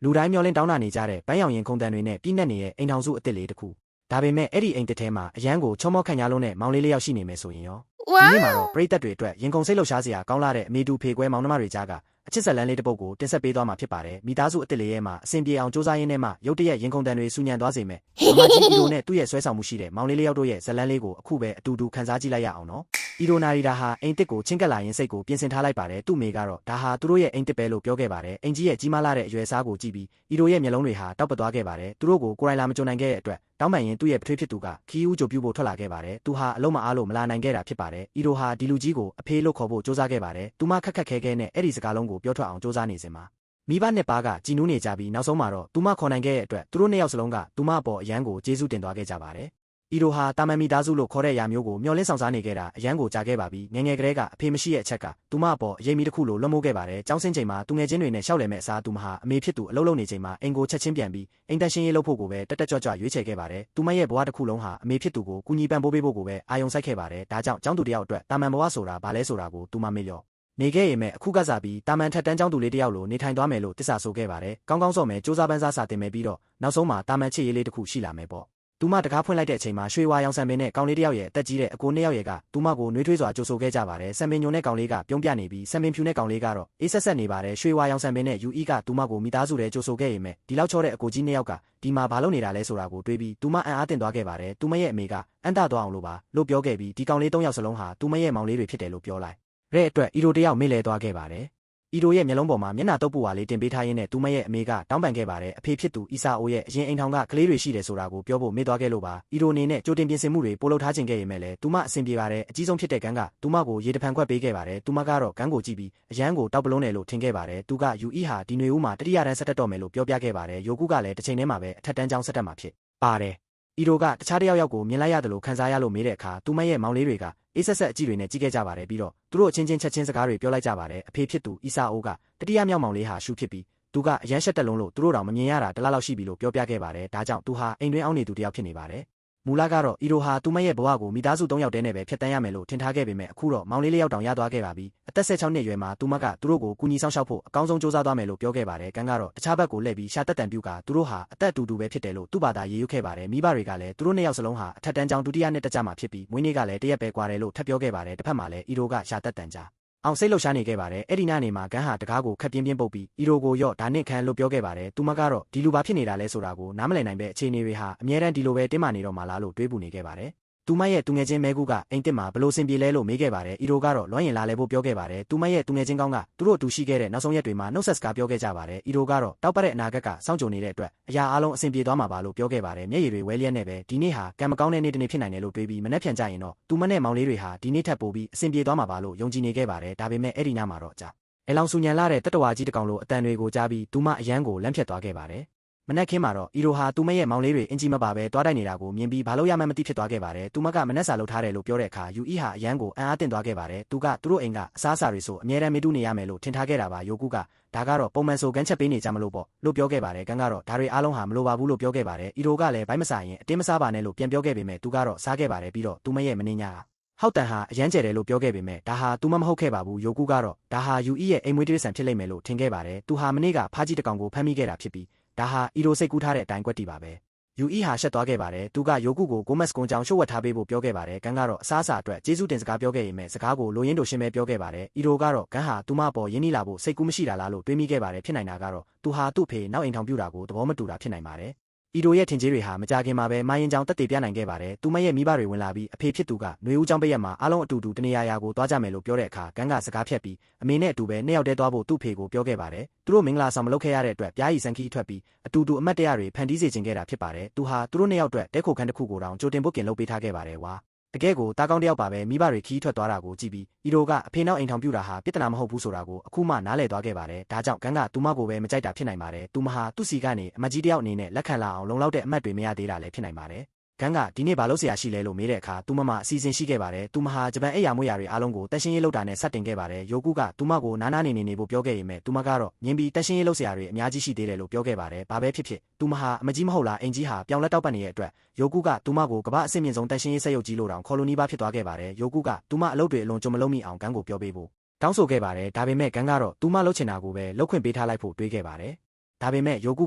လူတိုင်းမျောလင်းတောင်းတနေကြတဲ့ပန်းရောင်ရင်ခုန်တန်တွေနဲ့ပြည့်နှက်နေတဲ့အိမ်ထောင်စုအစ်စ်လေးတစ်ခုဒါပေမဲ့အဲ့ဒီအိမ်တစ်ထဲမှာအရန်ကိုချောမောခန့်ညားလုံးနဲ့မောင်လေးလေးယောက်ရှိနေမယ်ဆိုရင်ရောဒီနေ့မှာတော့ပရိသတ်တွေအတွက်ရင်ခုန်စိတ်လှုပ်ရှားစရာကောင်းလာတဲ့အမေတူဖေကွဲမောင်နှမတွေကြားကအချစ်ဆက်လန်းလေးတစ်ပုဒ်ကိုတင်ဆက်ပေးသွားမှာဖြစ်ပါတယ်မိသားစုအစ်စ်လေးရဲ့မှာအစဉ်ပြေအောင်စူးစမ်းရင်းနဲ့မှရုတ်တရက်ရင်ခုန်တန်တွေစူညံသွားစေမယ်မမကြီးအီရိုနဲ့သူ့ရဲ့ဆွဲဆောင်မှုရှိတဲ့မောင်လေးလေးယောက်တို့ရဲ့ဇလန်းလေးကိုအခုပဲအတူတူခန်းစားကြည့်လိုက်ရအောင်နော်အီရိုနာရီဒါဟာအိမ်တစ်ကိုချင်းကပ်လာရင်စိတ်ကိုပြင်ဆင်ထားလိုက်ပါတယ်သူ့မိကတော့ဒါဟာသူတို့ရဲ့အိမ်တစ်ပဲလို့ပြောခဲ့ပါတယ်အိမ်ကြီးရဲ့ကြီးမားလာတဲ့အရွယ်စားကိုကြည့်ပြီးအီရိုရဲ့မျက်လုံးတွေဟာတောက်ပသွားခဲ့ပါတယ်သူတို့ကိုကိုယ်တိုင်လာမကြုံနိုင်ခဲ့တဲ့အတွက်တောင်းပန်ရင်သူ့ရဲ့ပထွေးဖြစ်သူကခီးဦးကြိုပြူဖို့ထွက်လာခဲ့ပါတယ်သူဟာအလုံးမအားလို့မလာနိုင်ခဲ့တာဖြစ်ပါတယ်အီရိုဟာဒီလူကြီးကိုအဖေလို့ခေါ်ဖို့စူးစမ်းခဲ့ပါတယ်သူမခက်ခက်ခဲခဲနဲ့အဲ့ဒီစကားလုံးကိုပြောထွက်အောင်စူးစမ်းနေစင်မှာမိဘနှစ်ပါးကကြည်နူးနေကြပြီးနောက်ဆုံးမှာတော့သူမခေါ်နိုင်ခဲ့တဲ့အတွက်သူတို့နှစ်ယောက်စလုံးကသူမအပေါ်အရန်ကိုကျေးဇူးတင်သွားခဲ့ကြပါတယ်အီရိုဟာတာမန်မီသားစုလို့ခေါ်တဲ့အရာမျိုးကိုမျှော်လင့်ဆောင်စားနေခဲ့တာအရန်ကိုကြားခဲ့ပါပြီးငယ်ငယ်ကလေးကအဖေမရှိတဲ့အချက်ကသူမအပေါ်အရေးမီတစ်ခုလိုလွှမ်းမိုးခဲ့ပါတယ်။ကျောင်းဆင်းချိန်မှာသူငယ်ချင်းတွေနဲ့ရှောက်လည်မဲ့အစားသူမဟာအမေဖြစ်သူအလုပ်လုပ်နေချိန်မှာအိမ်ကိုချက်ချင်းပြန်ပြီးအိမ်တန်ရှင်းရေးလုပ်ဖို့ကိုပဲတက်တက်ကြွကြွရွေးချယ်ခဲ့ပါတယ်။သူမရဲ့ဘဝတစ်ခုလုံးဟာအမေဖြစ်သူကိုကူညီပံ့ပိုးပေးဖို့ကိုပဲအာရုံစိုက်ခဲ့ပါတယ်။ဒါကြောင့်ကျောင်းသူတယောက်အတွက်တာမန်ဘဝဆိုတာဘာလဲဆိုတာကိုသူမမေ့လျော့နေခဲ့ရင်မဲ့အခုကစားပြီးတာမန်ထက်တန်းကျောင်းသူလေးတယောက်လိုနေထိုင်သွားမယ်လို့တစ္ဆာဆိုခဲ့ပါတယ်။ကောင်းကောင်းစော့မယ်စူးစမ်းပန်းစားစာတင်မယ်ပြီးတော့နောက်ဆုံးမှာတာမန်ချစ်ရေးလေးတစ်ခုရှိလာမယ်ပေါ့။သူမတကားဖွင့်လိုက်တဲ့အချိန်မှာရွှေဝါရောင်ဆံပင်နဲ့ကောင်လေးတယောက်ရဲ့အသက်ကြီးတဲ့အကိုနှစ်ယောက်ရဲ့ကသူမကိုနှွေးထွေးစွာကြိုဆိုခဲ့ကြပါတယ်။ဆံပင်ညုံတဲ့ကောင်လေးကပြုံးပြနေပြီးဆံပင်ဖြူတဲ့ကောင်လေးကတော့အေးဆက်ဆက်နေပါတယ်။ရွှေဝါရောင်ဆံပင်နဲ့ယူအီကသူမကိုမိသားစုတွေကြိုဆိုခဲ့ရင်မဲ့ဒီလောက်ချောတဲ့အကိုကြီးနှစ်ယောက်ကဒီမှာဘာလုပ်နေတာလဲဆိုတာကိုတွေးပြီးသူမအံ့အားသင့်သွားခဲ့ပါတယ်။သူမရဲ့အမေကအန်တသွားအောင်လို့ပါလို့ပြောခဲ့ပြီးဒီကောင်လေး၃ယောက်စလုံးဟာသူမရဲ့မောင်လေးတွေဖြစ်တယ်လို့ပြောလိုက်တဲ့အတွက်အီရိုတယောက်မေ့လဲသွားခဲ့ပါတယ်အီရိုရဲ့မျက်လုံးပေါ်မှာမျက်နှာတုပ်ပူဝါလေးတင်ပေးထားရင်းနဲ့သူမရဲ့အမေကတောင်းပန်ခဲ့ပါတယ်အဖေဖြစ်သူအီဆာအိုရဲ့အရင်အိမ်ထောင်ကကလေးတွေရှိတယ်ဆိုတာကိုပြောဖို့မေ့သွားခဲ့လို့ပါအီရိုအနေနဲ့ကြိုတင်ပြင်ဆင်မှုတွေပို့လုပ်ထားခြင်းခဲ့ရင်မဲ့လေသူမအဆင်ပြေပါတယ်အကြီးဆုံးဖြစ်တဲ့ကန်းကသူမကိုရေတဖန်ခွက်ပေးခဲ့ပါတယ်သူမကတော့ကန်းကိုကြည့်ပြီးအရန်ကိုတောက်ပလုံးတယ်လို့ထင်ခဲ့ပါတယ်သူကယူအီဟာဒီຫນွေဦးမှာတတိယတန်းဆက်တက်တော့မယ်လို့ပြောပြခဲ့ပါတယ်ယိုကူကလည်းတစ်ချိန်တည်းမှာပဲအထက်တန်းကျောင်းဆက်တက်မှာဖြစ်ပါတယ်အီရိုကတခြားတစ်ယောက်ကိုမြင်လိုက်ရတယ်လို့ခန်းစားရလို့မေးတဲ့အခါသူမရဲ့မောင်လေးတွေကအေးဆက်ဆက်အကြည့်တွေနဲ့ကြည့်ခဲ့ကြပါတယ်ပြီးတော့သူတို့အချင်းချင်းချက်ချင်းစကားတွေပြောလိုက်ကြပါတယ်အဖေဖြစ်သူအီဆာအိုကတတိယမြောက်မောင်လေးဟာရှူဖြစ်ပြီးသူကအရန်ရှက်တက်လုံးလို့သူတို့တောင်မမြင်ရတာတလားလောက်ရှိပြီလို့ပြောပြခဲ့ပါတယ်ဒါကြောင့်သူဟာအိမ်တွင်းအောင်နေသူတစ်ယောက်ဖြစ်နေပါတယ်မူလကတော့အီရိုဟာသူမရဲ့ဘဝကိုမိသားစု၃ယောက်တည်းနဲ့ပဲဖျက်ဆီးရမယ်လို့ထင်ထားခဲ့ပေမဲ့အခုတော့မောင်လေး၄ယောက်တောင်ရသွားခဲ့ပါပြီအသက်16နှစ်အရွယ်မှာသူမကသူတို့ကိုကူညီဆောင်ရှောက်ဖို့အကောင်းဆုံးစူးစမ်းသွားမယ်လို့ပြောခဲ့ပါတယ်ကန်းကတော့တခြားဘက်ကိုလှည့်ပြီးရှာတက်တန်ပြူကသူတို့ဟာအသက်အတူတူပဲဖြစ်တယ်လို့သူ့ဘာသာရေးရွခဲ့ပါတယ်မိဘတွေကလည်းသူတို့နှစ်ယောက်စလုံးဟာအထက်တန်းကျောင်းဒုတိယနှစ်တက်ကြမှာဖြစ်ပြီးမွေးနေ့ကလည်းတရက်ပဲကွာတယ်လို့ထပ်ပြောခဲ့ပါတယ်တစ်ဖက်မှာလည်းအီရိုကရှာတက်တန်ကြအောင်စိတ်လှုပ်ရှားနေခဲ့ပါတယ်အဲ့ဒီညနေမှာဂန်းဟာတကားကိုခက်ပြင်းပြင်းပုတ်ပြီးအီရိုကိုရော့ဒါနစ်ခန်လို့ပြောခဲ့ပါတယ်သူမကတော့ဒီလူဘာဖြစ်နေတာလဲဆိုတာကိုနားမလည်နိုင်ပဲအခြေအနေတွေဟာအမြဲတမ်းဒီလိုပဲတင်းမာနေတော့မှလားလို့တွေးပူနေခဲ့ပါတယ်သူမရဲ့သူငယ်ချင်းမဲကူကအိမ်တစ်မှာဘလို့စင်ပြေလဲလို့မေးခဲ့ပါတယ်အီရိုကတော့လွှမ်းရင်လာလဲဖို့ပြောခဲ့ပါတယ်သူမရဲ့သူငယ်ချင်းကောင်းကသူတို့အတူရှိခဲ့တဲ့နောက်ဆုံးရက်တွေမှာနှုတ်ဆက်စကားပြောခဲ့ကြပါတယ်အီရိုကတော့တောက်ပတဲ့အနာဂတ်ကစောင့်ကြိုနေတဲ့အတွက်အရာအလုံးအဆင်ပြေသွားမှာပါလို့ပြောခဲ့ပါတယ်မျက်ရည်တွေဝဲလျက်နဲ့ပဲဒီနေ့ဟာကံမကောင်းတဲ့နေ့တစ်နေ့ဖြစ်နိုင်တယ်လို့တွေးပြီးမနှက်ဖြန်ကြရင်တော့သူမနဲ့မောင်လေးတွေဟာဒီနေ့ထပ်ပိုပြီးအဆင်ပြေသွားမှာပါလို့ယုံကြည်နေခဲ့ပါတယ်ဒါပေမဲ့အဲ့ဒီညမှာတော့ကြာအလောင်ဆူညံလာတဲ့တတဝါကြီးတကောင်လိုအတန်တွေကိုကြားပြီးသူမအရန်ကိုလန့်ဖြတ်သွားခဲ့ပါတယ်မနက်ခင်းမှာတော့အီရိုဟာသူမရဲ့မောင်လေးတွေအင်ဂျီမပါပဲတွားတိုက်နေတာကိုမြင်ပြီးဘာလို့ရမှန်းမသိဖြစ်သွားခဲ့ပါတယ်သူမကမနက်စာလုပ်ထားတယ်လို့ပြောတဲ့အခါယူအီဟာအရန်ကိုအံ့အားသင့်သွားခဲ့ပါတယ်သူကသူတို့အိမ်ကအစားအစာတွေဆိုအမြဲတမ်းမေးတူးနေရမယ်လို့ထင်ထားခဲ့တာပါယိုကူကဒါကတော့ပုံမှန်ဆိုကန်းချက်ပေးနေကြမလို့ပေါ့လို့ပြောခဲ့ပါတယ်ကန်းကတော့ဒါတွေအားလုံးဟာမလိုပါဘူးလို့ပြောခဲ့ပါတယ်အီရိုကလည်းဘိုင်းမစားရင်အတင်းမစားပါနဲ့လို့ပြန်ပြောခဲ့ပေမဲ့သူကတော့စားခဲ့ပါတယ်ပြီးတော့သူမရဲ့မင်းညာဟောက်တန်ဟာအရန်ကျဲတယ်လို့ပြောခဲ့ပေမဲ့ဒါဟာသူမဟုတ်ခဲ့ပါဘူးယိုကူကတော့ဒါဟာယူအီရဲ့အိမ်မွေးတိရစ္ဆာန်ဖြစ်လိမ့်မယ်လို့ထင်ခဲ့ပါတယ်သူဟာမနေ့ကဖားကြီးတကောင်ကိုဖမ်းမိခဲ့တာဖြစ်ပြီးဒါဟာအီရိုစိတ်ကူးထားတဲ့အတိုင်းကွက်တီပါပဲယူအီဟာရှက်သွားခဲ့ပါတယ်သူကယိုကူကိုဂိုမက်စ်ကွန်ကြောင်ရှုပ်ဝတ်ထားပေးဖို့ပြောခဲ့ပါတယ်ဂန်းကတော့အစားအစာအတွက်ကျေးဇူးတင်စကားပြောခဲ့ရင်မဲ့စကားကိုလိုရင်းတို့ရှင်းပဲပြောခဲ့ပါတယ်အီရိုကတော့ဂန်းဟာသူမပေါ်ရင်းနှီးလာဖို့စိတ်ကူးမရှိတာလားလို့တွေးမိခဲ့ပါတယ်ဖြစ်နိုင်တာကတော့သူဟာသူ့ဖေနောက်အိမ်ထောင်ပြတာကိုသဘောမတူတာဖြစ်နိုင်ပါတယ်အီရိုရဲ့ထင်ကြီးတွေဟာမကြခင်မှာပဲမိုင်းရင်ကြောင်တက်တည်ပြနိုင်ခဲ့ပါတယ်သူမရဲ့မိဘတွေဝင်လာပြီးအဖေဖြစ်သူကຫນွေဦးကျောင်းပိတ်ရက်မှာအားလုံးအတူတူတနေရာရာကိုသွားကြမယ်လို့ပြောတဲ့အခါဂန်းကစကားဖြတ်ပြီးအမေနဲ့အတူပဲနှစ်ယောက်တည်းသွားဖို့သူ့ဖေကိုပြောခဲ့ပါတယ်သူတို့မင်္ဂလာဆောင်မလုပ်ခဲ့ရတဲ့အတွက်ပြားရီစံခီးထွက်ပြီးအတူတူအမတ်တရတွေဖန်တီးစေခြင်းခဲ့တာဖြစ်ပါတယ်သူဟာသူတို့နှစ်ယောက်အတွက်တဲခိုခန်းတစ်ခုကိုတောင်ကြိုတင်ပုတ်ကင်လုပ်ပေးထားခဲ့ပါတယ်ဝါတကယ်ကိုတားကောင်းတယောက်ပါပဲမိဘတွေခီးထွက်သွားတာကိုကြည့်ပြီးအီရိုကအဖေနောက်အိမ်ထောင်ပြတာဟာပြဿနာမဟုတ်ဘူးဆိုတာကိုအခုမှနားလည်သွားခဲ့ပါတယ်ဒါကြောင့်ဂန်းကသူမကိုပဲမကြိုက်တာဖြစ်နိုင်ပါတယ်သူမဟာသူ့စီကနေအမတ်ကြီးတယောက်အနေနဲ့လက်ခံလာအောင်လုံလောက်တဲ့အမတ်တွေမရသေးတာလည်းဖြစ်နိုင်ပါတယ်ဂန်းကဒီနေ့ဘာလို့ဆရာရှိလဲလို့မေးတဲ့အခါသူမမအစီအစဉ်ရှိခဲ့ပါတယ်သူမဟာဂျပန်အိယာမွေးရာတွေအားလုံးကိုတက်ရှင်းရေးလုပ်တာနဲ့စတင်ခဲ့ပါတယ်ယိုကူကသူမကိုနားနေဖို့ပြောခဲ့ရင်မဲ့သူမကတော့မြင်ပြီးတက်ရှင်းရေးလုပ်ဆရာတွေအများကြီးရှိသေးတယ်လို့ပြောခဲ့ပါတယ်ဘာပဲဖြစ်ဖြစ်သူမဟာအမကြီးမဟုတ်လားအင်ကြီးဟာပြောင်းလဲတောက်ပတ်နေတဲ့အတွက်ယိုကူကသူမကိုကမ္ဘာအဆင့်မြင့်ဆုံးတက်ရှင်းရေးစက်ရုပ်ကြီးလို့တောင်ခေါ်လို့နီးပါးဖြစ်သွားခဲ့ပါတယ်ယိုကူကသူမအလုပ်တွေအလွန်ကြုံမလုံးမိအောင်ဂန်းကိုပြောပေးဖို့တောင်းဆိုခဲ့ပါတယ်ဒါပေမဲ့ဂန်းကတော့သူမလုပ်ချင်တာကိုပဲလုပ်ခွင့်ပေးထားလိုက်ဖို့တွေးခဲ့ပါတယ် ဒါပေမဲ့ယိုကူ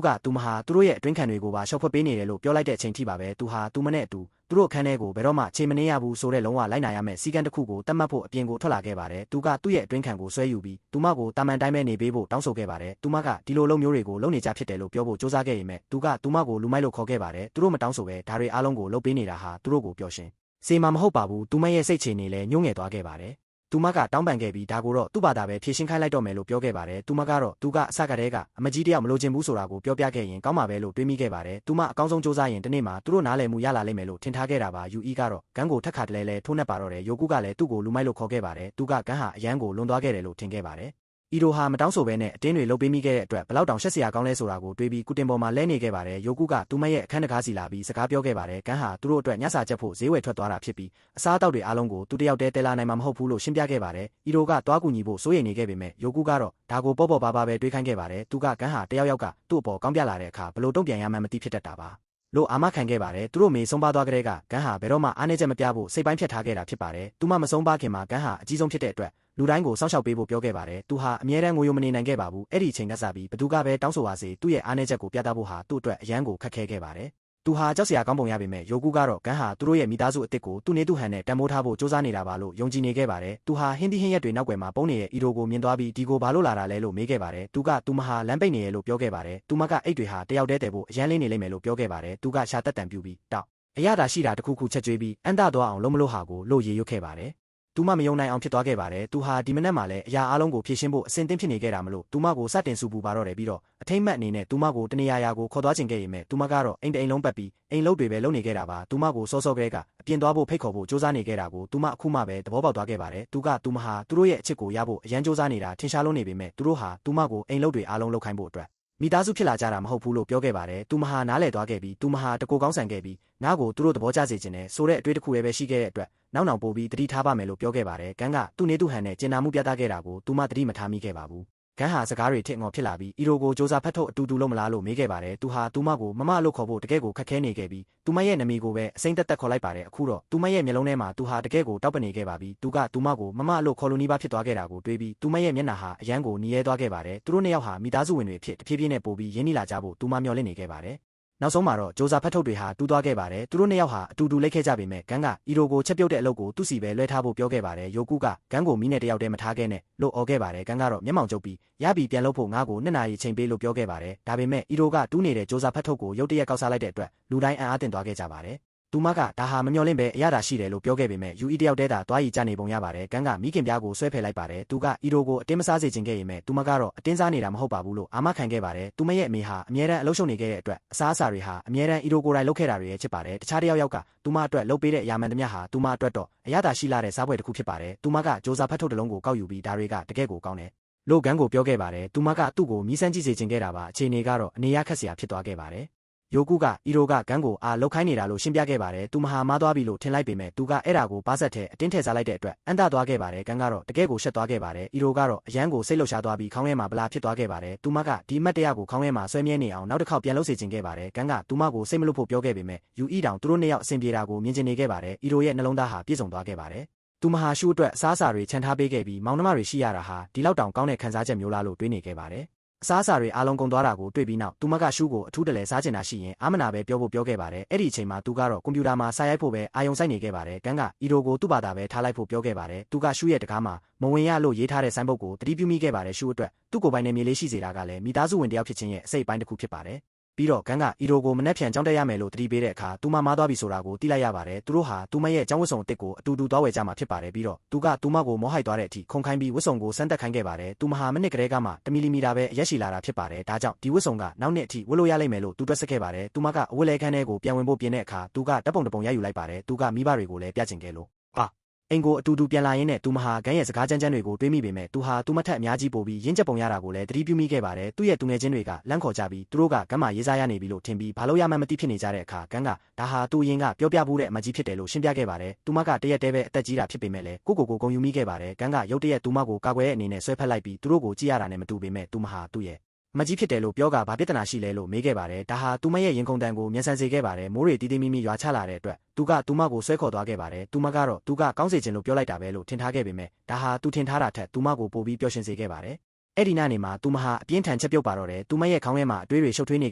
ကသူမဟာသူတို့ရဲ့အတွင်းခံတွေကိုပါရှော့ဖွက်ပေးနေတယ်လို့ပြောလိုက်တဲ့အချိန်ထိပါပဲသူဟာသူမနဲ့အတူသူတို့အခန်းထဲကိုဘယ်တော့မှချိန်မနေရဘူးဆိုတဲ့လုံးဝလိုက်နိုင်ရမယ့်စီကံတစ်ခုကိုတတ်မှတ်ဖို့အပြင်ကိုထွက်လာခဲ့ပါတယ်သူကသူ့ရဲ့အတွင်းခံကိုဆွဲယူပြီးသူမကိုတာမန်တိုင်းပဲနေပေးဖို့တောင်းဆိုခဲ့ပါတယ်သူမကဒီလိုလုံးမျိုးတွေကိုလုပ်နေကြဖြစ်တယ်လို့ပြောဖို့စ조사ခဲ့ရင်မဲ့သူကသူမကိုလူမိုက်လို့ခေါ်ခဲ့ပါတယ်သူတို့မတောင်းဆိုပဲဒါတွေအားလုံးကိုလုပ်ပေးနေတာဟာသူတို့ကိုပျော်ရှင်စေမှာမဟုတ်ပါဘူးသူမရဲ့စိတ်ချနေလဲညှို့ငယ်သွားခဲ့ပါတယ်သူမကတောင်းပန်ခဲ့ပြီးဒါကိုတော့သူ့ဘာသာပဲဖြေရှင်းခိုင်းလိုက်တော့မယ်လို့ပြောခဲ့ပါတယ်သူမကတော့သူကအစကတည်းကအမကြီးတယောက်မလိုချင်ဘူးဆိုတာကိုပြောပြခဲ့ရင်ကောင်းမှာပဲလို့တွေးမိခဲ့ပါတယ်သူမအကောင်းဆုံးစ조사ရင်တနေ့မှသူတို့နားလည်မှုရလာလိမ့်မယ်လို့ထင်ထားခဲ့တာပါယူအီကတော့ဂန်းကိုထက်ခါတလဲလဲထိုးနှက်ပါတော့တယ်ယိုကူကလည်းသူ့ကိုလူမိုက်လို့ခေါ်ခဲ့ပါတယ်သူကဂန်းဟာအရန်ကိုလွန်သွားခဲ့တယ်လို့ထင်ခဲ့ပါတယ်အီဒိုဟာမတောင်းဆိုဘဲနဲ့အတင်းတွေလုပ်ပေးမိခဲ့တဲ့အတွက်ဘလောက်တောင်ရှက်စရာကောင်းလဲဆိုတာကိုတွေးပြီးကုတင်ပေါ်မှာလဲနေခဲ့ပါတယ်ယိုကူကသူမရဲ့အခန်းတကားစီလာပြီးစကားပြောခဲ့ပါတယ်ဂန်းဟာသူတို့အတွက်ညစာချက်ဖို့ဈေးဝယ်ထွက်သွားတာဖြစ်ပြီးအစားအသောက်တွေအားလုံးကိုသူတယောက်တည်းတဲလာနိုင်မှာမဟုတ်ဘူးလို့ရှင်းပြခဲ့ပါတယ်အီဒိုကတွားကူညီဖို့စိုးရိမ်နေခဲ့ပေမဲ့ယိုကူကတော့ဒါကိုပေါ့ပေါ့ပါပါပဲတွေးခိုင်းခဲ့ပါတယ်သူကဂန်းဟာတယောက်ယောက်ကသူ့အပေါ်ကောင်းပြလာတဲ့အခါဘလို့တုံ့ပြန်ရမှန်းမသိဖြစ်တတ်တာပါလို့အာမခံခဲ့ပါတယ်သူတို့မေဆုံးပါသွားကြတဲ့ကဂန်းဟာဘယ်တော့မှအားနည်းချက်မပြဖို့စိတ်ပိုင်းဖြတ်ထားခဲ့တာဖြစ်ပါတယ်သူမဆုံးပါခင်မှာဂန်းဟာအကြီးဆုံးဖြစ်တဲ့အတွက်လူတိုင်းကိုစောင့်ရှောက်ပေးဖို့ပြောခဲ့ပါတယ်သူဟာအမြဲတမ်းငိုယိုမနေနိုင်ခဲ့ပါဘူးအဲ့ဒီအချိန်ကစပြီးဘသူကပဲတောင်းဆိုပါစေသူ့ရဲ့အားနည်းချက်ကိုပြသဖို့ဟာသူ့အတွက်အရန်ကိုခက်ခဲခဲ့ပါတယ်သူဟာကြောက်စရာကောင်းပုံရပေမဲ့ယိုကူကတော့ဂန်းဟာသူတို့ရဲ့မိသားစုအစ်စ်ကိုသူ့နေသူဟန်နဲ့တန်မိုးထားဖို့စ조사နေတာပါလို့ယုံကြည်နေခဲ့ပါတယ်သူဟာဟင်းသီးဟင်းရက်တွေနောက်ွယ်မှာပုံနေတဲ့အီဒိုကိုမြင်သွားပြီးဒီကိုဘာလို့လာတာလဲလို့မေးခဲ့ပါတယ်သူကသူမဟာလမ်းပိတ်နေရလို့ပြောခဲ့ပါတယ်သူမကအိတ်တွေဟာတယောက်တည်းတည်ဖို့အရန်လေးနေလိမ့်မယ်လို့ပြောခဲ့ပါတယ်သူကရှာတက်တန်ပြူပြီးတောက်အရသာရှိတာတစ်ခုခုချက်ကျွေးပြီးအန်တသွားအောင်လုံးမလို့ဟာကိုလို့ရေရွတ်ခဲ့ပါတယ်သူမမယုံနိုင်အောင်ဖြစ်သွားခဲ့ပါတယ်သူဟာဒီမနက်မှလည်းအရာအလုံးကိုဖြည့်ရှင်းဖို့အစင်သင့်ဖြစ်နေခဲ့တာမလို့သူမကိုစတင်စုပူပါတော့တယ်ပြီးတော့အထိမ့်မှတ်အနေနဲ့သူမကိုတနေရာကိုခေါ်သွားခြင်းခဲ့ရင်မဲ့သူမကတော့အိမ်တိန်လုံးပတ်ပြီးအိမ်လုံးတွေပဲလုပ်နေခဲ့တာပါသူမကိုစောစောကလေးကအပြင်သွားဖို့ဖိတ်ခေါ်ဖို့စ조사နေခဲ့တာကိုသူမအခုမှပဲသဘောပေါက်သွားခဲ့ပါတယ်သူမဟာသူတို့ရဲ့အချစ်ကိုရဖို့အရန်စ조사နေတာထင်ရှားလို့နေပေမဲ့သူတို့ဟာသူမကိုအိမ်လုံးတွေအားလုံးလုပ်ခိုင်းဖို့အတွက်မိသားစုဖြစ်လာကြတာမဟုတ်ဘူးလို့ပြောခဲ့ပါတယ်သူမဟာနားလည်သွားခဲ့ပြီးသူမဟာတကိုကောင်းဆန်ခဲ့ပြီးငါ့ကိုသူတို့သဘောကျစေခြင်းနဲ့ဆိုတဲ့အတွေ့အကြုံပဲရှိခဲ့တဲ့အတွက်နောက်ပို့ပြီးတတိထားပါမယ်လို့ပြောခဲ့ပါတယ်ဂန်းကသူ့နေသူဟန်နဲ့ကျင်နာမှုပြသခဲ့တာကိုသူမတတိမထားမိခဲ့ပါဘူးဂန်းဟာစကားတွေထစ်ငေါ်ဖြစ်လာပြီးအီရိုကိုစ조사ဖတ်ထုတ်အတူတူလုံးမလားလို့မေးခဲ့ပါတယ်သူဟာသူမကိုမမလို့ခေါ်ဖို့တကယ်ကိုခက်ခဲနေခဲ့ပြီးသူမရဲ့နာမည်ကိုပဲအစိမ့်တက်ခေါ်လိုက်ပါတယ်အခုတော့သူမရဲ့မျက်လုံးထဲမှာသူဟာတကယ်ကိုတောက်ပနေခဲ့ပါပြီသူမကိုမမလို့ခေါ်လို့နီးပါးဖြစ်သွားခဲ့တာကိုတွေးပြီးသူမရဲ့မျက်နှာဟာအရန်ကိုနီးရဲသွားခဲ့ပါတယ်သူတို့နှစ်ယောက်ဟာမိသားစုဝင်တွေအဖြစ်တဖြည်းဖြည်းနဲ့ပိုပြီးရင်းနှီးလာကြဖို့သူမမျှော်လင့်နေခဲ့ပါတယ်နောက်ဆုံးမှာတော့စ조사ဖတ်ထုတ်တွေဟာတူးသွားခဲ့ပါတယ်သူတို့နှစ်ယောက်ဟာအတူတူလိုက်ခဲ့ကြပေမဲ့ဂန်းကအီရိုကိုချက်ပြုတ်တဲ့အလုပ်ကိုသူ့စီပဲလွှဲထားဖို့ပြောခဲ့ပါတယ်ယိုကူကဂန်းကိုမီးနဲ့တယောက်တည်းမထားခဲ့နဲ့လို့အော်ခဲ့ပါတယ်ဂန်းကတော့မျက်မှောင်ကျုပ်ပြီးရပြီပြန်လုပ်ဖို့ငါ့ကို2 နာရီချိန်ပေးလို့ပြောခဲ့ပါတယ်ဒါပေမဲ့အီရိုကတူးနေတဲ့စ조사ဖတ်ထုတ်ကိုရုတ်တရက်ကောက်စားလိုက်တဲ့အတွက်လူတိုင်းအံ့အားသင့်သွားခဲ့ကြပါတယ်သူမကဒါဟာမမျှော်လင့်ပဲအရသာရှိတယ်လို့ပြောခဲ့ပေမဲ့ယူအီတယောက်တည်းသာတွားရီကြနေပုံရပါတယ်ဂန်းကမိခင်ပြားကိုဆွဲဖယ်လိုက်ပါတယ်သူကအီရိုကိုအတင်းမစားစေချင်ခဲ့ရင်မဲ့သူမကတော့အတင်းစားနေတာမဟုတ်ပါဘူးလို့အာမခံခဲ့ပါတယ်သူမရဲ့အမေဟာအမြဲတမ်းအလုပ်ရှုပ်နေခဲ့တဲ့အတွက်အစားအစာတွေဟာအမြဲတမ်းအီရိုကိုယ်တိုင်လုပ်ခဲ့တာတွေရဲ့ချစ်ပါတယ်တခြားတယောက်ကသူမအတွက်လုပ်ပေးတဲ့အရာမှန်သမျှဟာသူမအတွက်တော့အရသာရှိလာတဲ့စားပွဲတစ်ခုဖြစ်ပါတယ်သူမကစ조사ဖတ်ထုတ်တစ်လုံးကိုကောက်ယူပြီးဒါတွေကတကယ်ကိုကောင်းတယ်လို့ဂန်းကိုပြောခဲ့ပါတယ်သူမကသူ့ကိုမြည်စမ်းကြည့်စေချင်ခဲ့တာပါအခြေအနေကတော့အနေရခက်စရာဖြစ်သွားခဲ့ပါတယ်ယိုကူကအီရိုကဂန်းကိုလောက်ခိုင်းနေတာလို့ရှင်းပြခဲ့ပါတယ်သူမဟာမားသွားပြီလို့ထင်လိုက်ပေမဲ့သူကအဲ့ဒါကိုပါဆက်ထဲအတင်းထည့်စားလိုက်တဲ့အတွက်အန်တသွားခဲ့ပါတယ်ဂန်းကတော့တကယ်ကိုရှက်သွားခဲ့ပါတယ်အီရိုကတော့အရန်ကိုစိတ်လှုပ်ရှားသွားပြီးခေါင်းထဲမှာဗလာဖြစ်သွားခဲ့ပါတယ်သူမကဒီအမတ်တရားကိုခေါင်းထဲမှာဆွဲမြဲနေအောင်နောက်တစ်ခေါက်ပြန်လုပ်စေချင်ခဲ့ပါတယ်ဂန်းကသူမကိုစိတ်မလွတ်ဖို့ပြောခဲ့ပေမဲ့ယူအီတောင်သူတို့နှစ်ယောက်အဆင်ပြေတာကိုမြင်ချင်နေခဲ့ပါတယ်အီရိုရဲ့နှလုံးသားဟာပြည့်စုံသွားခဲ့ပါတယ်သူမဟာရှူအတွက်အစားအစာတွေခြံထားပေးခဲ့ပြီးမောင်နှမတွေရှိရတာဟာဒီလောက်တောင်ကောင်းတဲ့ခံစားချက်မျိုးလားလို့တွေးနေခဲ့ပါတယ်အစားအစာတွေအားလုံးကုန်သွားတာကိုတွေ့ပြီးနောက်သူမကရှူးကိုအထူးတလဲစားချင်တာရှိရင်အာမနာပဲပြောဖို့ပြောခဲ့ပါတယ်အဲ့ဒီအချိန်မှာသူကတော့ကွန်ပျူတာမှာစာရိုက်ဖို့ပဲအာရုံစိုက်နေခဲ့ပါတယ်ဂန်းကအီရိုကိုသူ့ဘာသာပဲထားလိုက်ဖို့ပြောခဲ့ပါတယ်သူကရှူးရဲ့တကားမှာမဝင်ရလို့ရေးထားတဲ့ဆိုင်းဘုတ်ကိုတတိပြုမိခဲ့ပါတယ်ရှူးအတွက်သူ့ကိုယ်ပိုင်နဲ့မြေလေးရှိစေတာကလည်းမိသားစုဝင်တယောက်ဖြစ်ခြင်းရဲ့အစိတ်အပိုင်းတစ်ခုဖြစ်ပါတယ်ပြီးတော့ဂန်းကအီရိုကိုမနှက်ဖြန်ကြောင်းတက်ရမယ်လို့တတိပေးတဲ့အခါသူမမားသွားပြီဆိုတာကိုသိလိုက်ရပါတယ်သူတို့ဟာသူမရဲ့ကျောင်းဝတ်စုံအစ်စ်ကိုအတူတူသွားဝယ်ကြမှာဖြစ်ပါတယ်ပြီးတော့သူကသူမကိုမောဟိုက်သွားတဲ့အထိခုန်ခိုင်းပြီးဝတ်စုံကိုစမ်းတက်ခိုင်းခဲ့ပါတယ်သူမဟာမိနစ်ကလေးကမှ1 မီလီမီတာပဲအရက်ရှိလာတာဖြစ်ပါတယ်ဒါကြောင့်ဒီဝတ်စုံကနောက်နှစ်အထိဝတ်လို့ရလိမ့်မယ်လို့သူတွက်ဆက်ခဲ့ပါတယ်သူမကအဝတ်လဲခန်းထဲကိုပြန်ဝင်ဖို့ပြင်တဲ့အခါသူကတပ်ပုံရယူလိုက်ပါတယ်သူကမိဘတွေကိုလည်းပြချင်ခဲ့လို့အိမ်ကိုအတူတူပြန်လာရင်းနဲ့သူမဟာဂန်းရဲ့စကားကြမ်းတွေကိုတွေးမိပေမဲ့သူဟာသူမထက်အများကြီးပိုပြီးရင်းချက်ပုံရတာကိုလည်းသတိပြုမိခဲ့ပါတယ်သူ့ရဲ့သူငယ်ချင်းတွေကလမ်းခေါ်ကြပြီးသူတို့ကဂန်းမှာရေးစားရနေပြီလို့ထင်ပြီးဘာလို့ရမှန်းမသိဖြစ်နေကြတဲ့အခါဂန်းကဒါဟာသူ့ရင်ကပြောပြဘူးတဲ့အမကြီးဖြစ်တယ်လို့ရှင်းပြခဲ့ပါတယ်သူမကတရက်တည်းပဲအသက်ကြီးတာဖြစ်ပေမဲ့လည်းကိုဂုံယူမိခဲ့ပါတယ်ဂန်းကရုတ်တရက်သူမကိုကာကွယ်ရဲ့အနေနဲ့ဆွဲဖက်လိုက်ပြီးသူတို့ကိုကြည့်ရတာနဲ့မတူပေမဲ့သူမဟာသူ့ရဲ့မကြီးဖြစ်တယ်လို့ပြောကဘာပြဿနာရှိလဲလို့မေးခဲ့ပါတယ်ဒါဟာသူမရဲ့ရင်ခုန်တန်ကိုမြန်ဆန်စေခဲ့ပါတယ်မိုးတွေတီးတီးမီမီရွာချလာတဲ့အတွက်သူမကိုဆွဲခေါ်သွားခဲ့ပါတယ်သူမကတော့သူကကောင်းစေခြင်းလို့ပြောလိုက်တာပဲလို့ထင်ထားခဲ့ပေမဲ့ဒါဟာသူထင်ထားတာထက်သူမကိုပိုပြီးပျော်ရွှင်စေခဲ့ပါတယ် အဲ့ဒီနာနေမှာသူမဟာအပြင်းထန်ချက်ပြုတ်ပါတော့တယ်သူမရဲ့ခေါင်းထဲမှာအတွေးတွေရှုပ်ထွေးနေ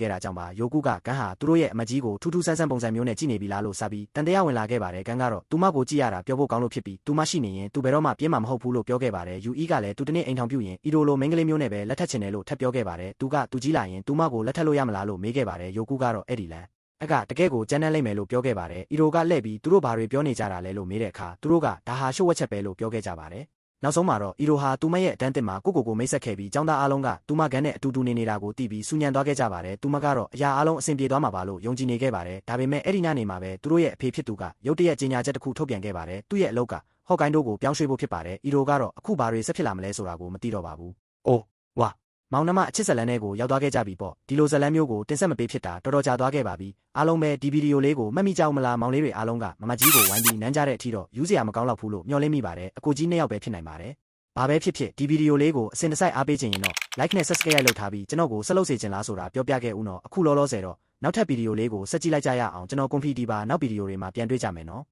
ခဲ့တာကြောင့်ပါယိုကူကဂန်းဟာသူတို့ရဲ့အမကြီးကိုထူးထူးဆန်းဆန်းပုံစံမျိုးနဲ့ကြည့်နေပြီလားလို့စပြီးတန်တရားဝင်လာခဲ့ပါတယ်ဂန်းကတော့သူမကိုကြည့်ရတာပြောဖို့ကောင်းလို့ဖြစ်ပြီးသူမရှိနေရင်သူဘယ်တော့မှပြင်းမှာမဟုတ်ဘူးလို့ပြောခဲ့ပါတယ်ယူအီကလည်းသူတနေ့အိမ်ထောင်ပြုရင်အီဒိုလိုမိန်းကလေးမျိုးနဲ့ပဲလက်ထပ်ချင်တယ်လို့ထပ်ပြောခဲ့ပါတယ်သူကသူကြီးလာရင်သူမကိုလက်ထပ်လို့ရမလားလို့မေးခဲ့ပါတယ်ယိုကူကတော့အဲ့ဒီလန်အကတကယ်ကိုကြမ်းတမ်းလိမ့်မယ်လို့ပြောခဲ့ပါတယ်အီဒိုကလှည့်ပြီးသူတို့ဘာတွေပြောနေကြတာလဲလို့မေးတဲ့အခါသူတို့ကဒါဟာရှုပ်ဝက်ချက်ပဲလို့ပြောခဲ့ကြပါတယ်နောက်ဆုံးမှာတော့အီဒိုဟာသူမရဲ့အတန်းတစ်မှာကိုမိတ်ဆက်ခဲ့ပြီးចောင်းသားအားလုံးကသူမကန်နဲ့အတူတူနေနေတာကိုသိပြီးစူညံသွားခဲ့ကြပါတယ်သူမကတော့အရာအားလုံးအဆင်ပြေသွားမှာပါလို့ယုံကြည်နေခဲ့ပါတယ်ဒါပေမဲ့အဲ့ဒီညနေမှာပဲသူတို့ရဲ့အဖေဖြစ်သူကရုတ်တရက်ကြေညာချက်တစ်ခုထုတ်ပြန်ခဲ့ပါတယ်သူ့ရဲ့အလုပ်ကဟော့ကိုင်းတို့ကိုပြောင်းရွှေ့ဖို့ဖြစ်ပါတယ်အီဒိုကတော့အခုဘာတွေဆက်ဖြစ်လာမလဲဆိုတာကိုမသိတော့ပါဘူးအိုးဝါမောင်နှမအချစ်ဇလန်းတွေကိုရောက်သွားခဲ့ကြပြီပေါ့ဒီလိုဇလန်းမျိုးကိုတင်ဆက်မပေးဖြစ်တာတော်တော်ကြာသွားခဲ့ပါပြီအားလုံးပဲဒီဗီဒီယိုလေးကိုမှတ်မိကြအောင်မလားမောင်လေးတွေအားလုံးကမမကြီးကိုဝိုင်းပြီးနမ်းကြတဲ့အထိတော့ယူစရာမကောင်းတော့ဘူးလို့မျှော်လင့်မိပါတယ်အကိုကြီးနှစ်ယောက်ပဲဖြစ်နိုင်ပါတယ်ဘာပဲဖြစ်ဒီဗီဒီယိုလေးကိုအစင်တစိုက်အားပေးခြင်းရင်တော့ like နဲ့ subscribe လုပ်ထားပြီးကျွန်တော်ကိုဆက်လုပ်စေချင်လားဆိုတာပြောပြခဲ့ဦးနော်အခုလောလောဆယ်တော့နောက်ထပ်ဗီဒီယိုလေးကိုဆက်ကြည့်လိုက်ကြရအောင်ကျွန်တော်ကွန်ဖီတီပါနောက်ဗီဒီယိုတွေမှာပြန်တွေ့ကြမယ်နော်